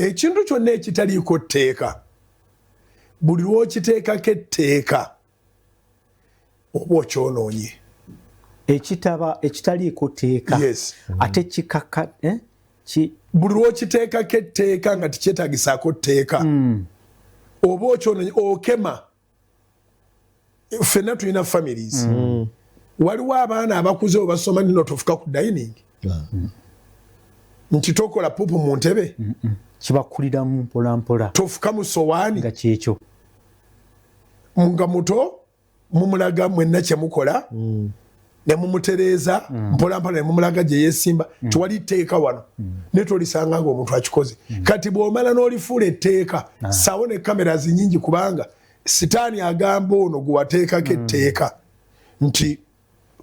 ekintu kyonna ekitaliiko tteeka buli lw'okiteekako etteeka oba okyonoonye. Ekitaliiko tteeka ate kikaka buli lw'okiteekako etteeka nga tikyetaagisaako tteeka oba okyonoonye okema. Ffenna tulina families waliwo abaana abakuze obasoma nino tofuka ku dining nti tokola pupu mu ntebe kibakuliramu mpolampola tofuka mu sowaani nga kyekyo nga muto mumulaga mwenna kyemukola ne mumutereeza mpolampola ne mumulaga gye yeesimba tiwali tteeka wano ne tolisanga ng'omuntu akikoze kati bw'omala n'olifuula etteeka sawo ne kamera zinyingi kubanga sitaani agamba ono gwe wateekako etteeka nti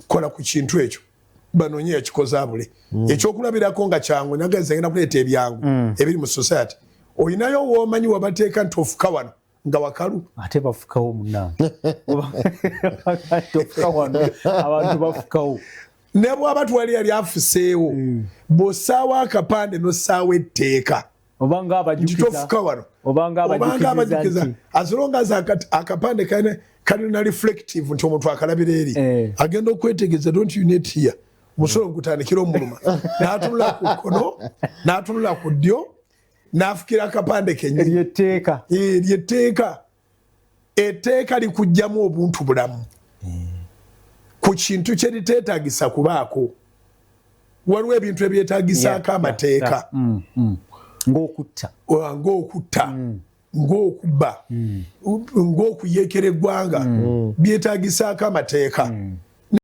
kola ku kintu ekyo banoonye yakikoze abule ekyokulabirako nga kyangu nageza ngenda kuleeta ebyangu ebiri mu society olinayo woomanyi wabateeka nti ofuka wano nga wakalu ate bafukawo munnange tofuka wano abantu bafukawo ne bw'aba twali yali afuseewo bw'ossaawo akapande n'ossaawo etteeka obanga tofuka wano obanga abajukiza as long as akapande kali na reflective nti omuntu akalabira eri agenda okwetegereza don't you need here musolo gutandikira omuluma n'atunula ku kkono n'atunula ku ddyo n'afukira akapande kenyini lyetteeka etteeka likugjamu obuntu bulamu ku kintu kye liteetaagisa kubaako waliwo ebintu ebyetaagisaako amateeka ng'okutta ng'okubba ng'okuyeekera eggwanga byetaagisaako amateeka